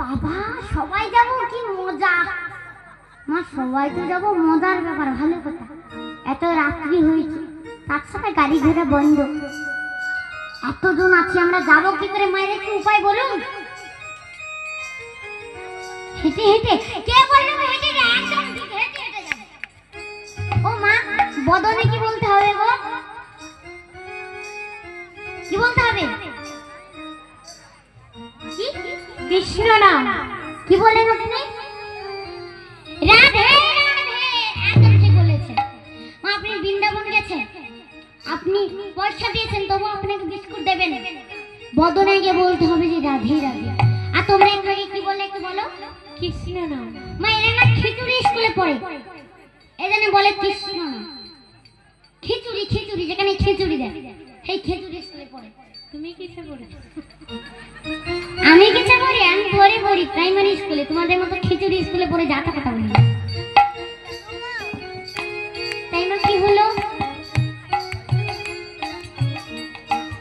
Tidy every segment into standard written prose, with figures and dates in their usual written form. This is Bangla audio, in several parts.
বাবা সবাই যাব, কি মজা। মা সবাই তো যাবো, মজার ব্যাপার, ভালো কথা। এত রাত্রি হয়েছে, তার সাথে গাড়ি ঘোড়া বন্ধ, এতজন আছি, আমরা যাবো কি করে? মায়ের একটু উপায় বলুন। হেঁটে হেঁটে? কে বললো হেঁটে? একদম হেঁটে হেঁটে যাবো। ও মা, বদনে কি বলতে হবে গো? কি বলতে হবে? কি? কৃষ্ণ নাম। কি বলেন আপনি? রাধে রাধে, একদম ঠিক বলেছেন মা। আপনি বৃন্দাবন গেছেন, আপনি পয়সা দিয়েছেন, তবু আপনাকে বিস্কুট দেবেন। বদনে গিয়ে বলতে হবে যে রাধে রাধে। আর তোমরা একটু আগে কি বললে একটু বলো? কৃষ্ণ নাম। মা এরা না খিচুড়ি স্কুলে পড়ে, এজন্য বলে কৃষ্ণ নাম। খিচুড়ি খিচুড়ি, যেখানে খিচুড়ি দেয় সেই খিচুড়ি স্কুলে পড়ে। তুমি কিসে পড়েছো? আমি কিসে পড়ি? আমি পড়ে পড়ি প্রাইমারি স্কুলে। তোমাদের মতো খিচুড়ি স্কুলে পড়ে যাতা কথা বলি। তাই না? কি হলো?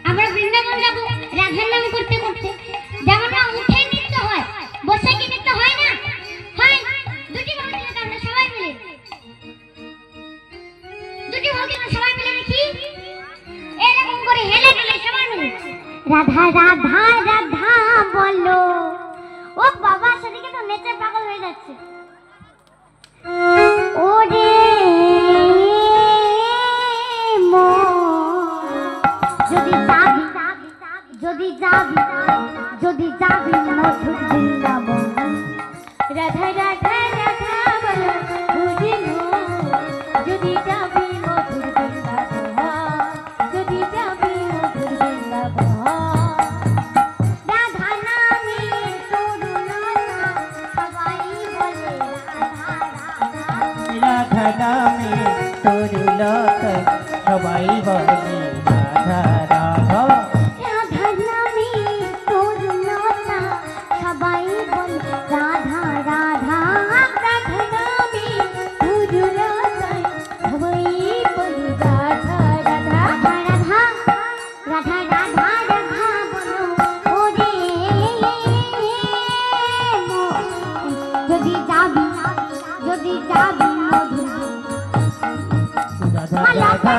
আমরা বৃন্দাবন যাবো রাধার নাম করতে করতে। যেমন না উঠে নৃত্য হয়, বসে কি নৃত্য হয় না? হয়। দুটি ভাগ দিলে আমরা সবাই মিলে, দুটি ভাগ দিলে সবাই মিলে দেখি এরকম করে হেলে হেলে সবাই মিলে রাধা রাধা রাধা বলো। ও বাবা, সেদিকে তো নেচে পাগল হয়ে যাচ্ছে। ওরে যদি যাবি, যদি যাবি, যদি যাবি মধুর বৃন্দাবন। রাধা রাধা রাধা বলো, যদি যাবি মধুর বৃন্দাবন, যদি যাবি মধুর বৃন্দাবন। রাধা নামে তরুলতা, সবাই বলে রাধা রাধা। রাধা নামে তরুলতা, সবাই বলে রাধা রাধা। রাধা নামে তরুলতা, সবাই বলে রাধা রাধা। রাধা নামে তরুলতা, সবাই বলে রাধা রাধা। রাধা রাধা রাধা রাধা বলো। ওরে যদি যাবি, যদি যাবি মধুর রাধা রাধা রাধা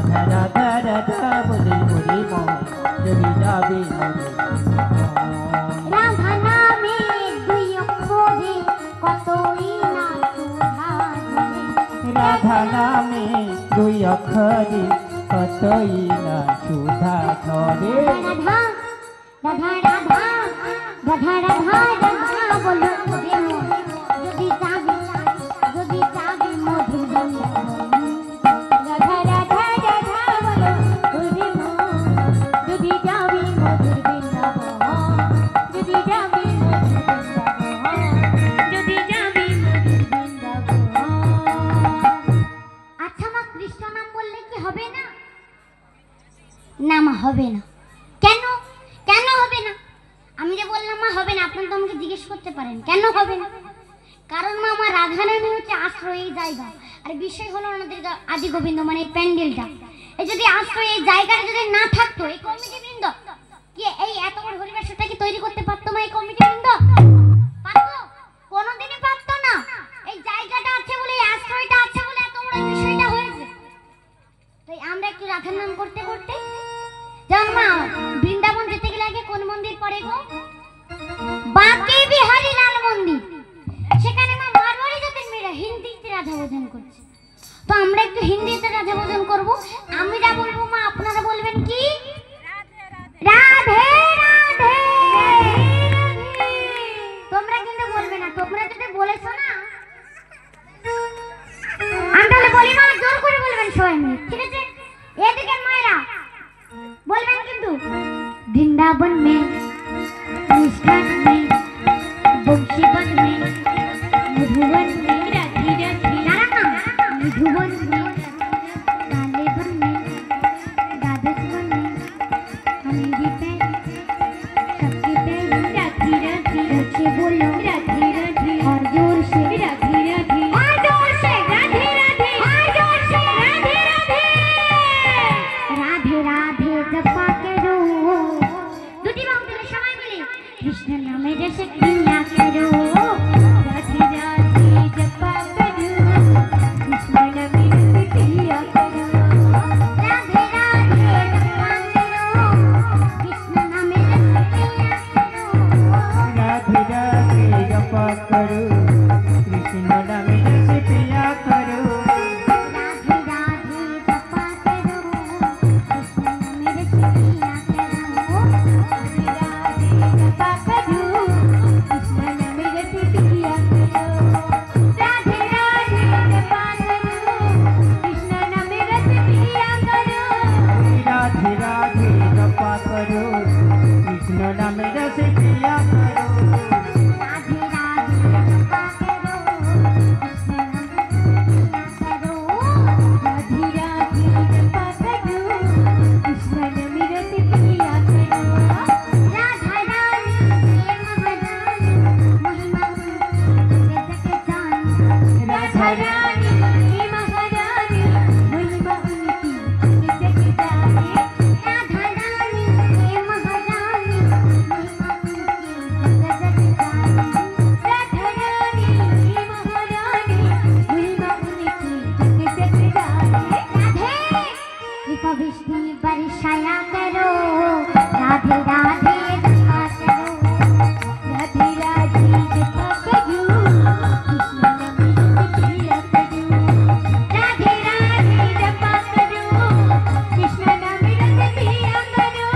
রাধা রাধা রাধা বলে বলে মন, যদি যাবে রাধা নামে দুই অক্ষরে কতই না সুধা ধরে। রাধা নামে দুই অক্ষরে কতই না সুধা ধরে। রাধা রাধা রাধা রাধা রাধা রাধা বলো। ওরে মন, যদি যাবি, যদি যাবি মধুর বৃন্দাবন। রাধা রাধা রাধা বলো। ওরে মন, যদি যাবি মধুর বৃন্দাবন, যদি যাবি মধুর বৃন্দাবন, যদি যাবি মধুর বৃন্দাবন। আচ্ছা মা, কৃষ্ণ নাম বললে কি হবে না? না মা, হবে না। কেন? কেন হবে না? আমি যে বললাম মা হবে না, আপনি তো আমাকে জিজ্ঞেস করতে পারেন কেন হবে না। কারণ মা, আমার রাধা নামে হচ্ছে আশ্রয় এই জায়গা, আর বিষয় হলো আমাদের আদি গোবিন্দ মানে এই প্যান্ডেলটা। এই যদি আশ্রয় এই জায়গাটা যদি না থাকতো, এই কমিটি বৃন্দ কি এই এত বড় পরিবেশটা কি তৈরি করতে পারতো মা? এই কমিটি বৃন্দ পারতো? কোনোদিনই পারতো না। এই জায়গাটা আছে বলে, এই আশ্রয়টা আছে বলে এত বড় বিষয়টা হয়েছে। তাই আমরা একটু রাধার নাম করতে করতে, যেমন মা বৃন্দাবন যেতে গেলে আগে কোন মন্দির পড়ে গো? বাঁকে বিহারী লাল মন্দির। সেখানে মা মারওয়ারি জাতের মেয়েরা হিন্দিতে রাধা ভোজন করছে। তো আমরা একটু হিন্দিতে রাধা ভোজন করব। আমি যা বলবো মা আপনারা বলবেন কি? রাধে রাধে। তোমরা কিন্তু বলবে না। তোমরা যদি বলেছো না, আমি তাহলে বলি না, জোর করে বলবেন সবাই মিলে, ঠিক আছে? এদিকে মায়েরা बोलবেন কিন্তু বৃন্দাবন में मुस्कान में बंशीवन में मधुवन में राधी राधी नारायण मधुवन में कालेवन में राधेश्वन में हमारी पैर सबकी पैर राधी राधी अच्छे बोलो राधी राधी और जोर से राधी राधी और जोर से राधे राधे और जोर से राधे राधे राधे राधे जपा कृपा विष्णु बरसाया करो राधे राधे कृपा करो राधे राधे कृपा करो कृष्ण नाम प्रिय करो राधे राधे कृपा करो कृष्ण नाम प्रिय करो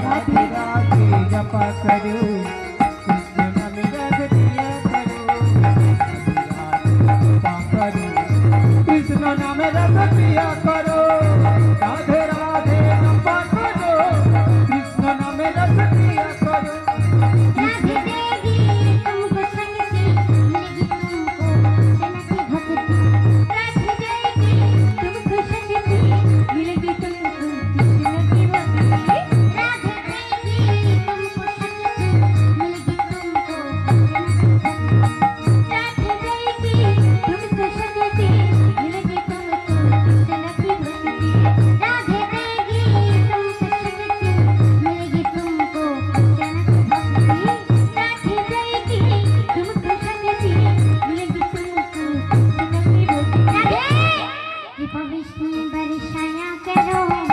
राधे राधे जपा करो कृष्ण नाम रस पिया करो कृष्ण नाम रस पिया करो राधे राधे जपा करो कृष्ण नाम रस पिया करो राधे देगी तुमको संगति मिलेगी तुमको जनकी भक्ति राधे देगी तुमको संगति मिलेगी तुमको कृष्ण की भक्ति राधे देगी तुमको संगति मिलेगी तुमको जनकी भक्ति राधे देगी तुमको संगति मिलेगी तुमको कृष्ण की भक्ति राधे देगी तुमको संगति मिलेगी तुमको जनकी भक्ति राधे देगी तुमको संगति मिलेगी तुमको जनकी भक्ति राधे कृपा विष्णु बरसाया करो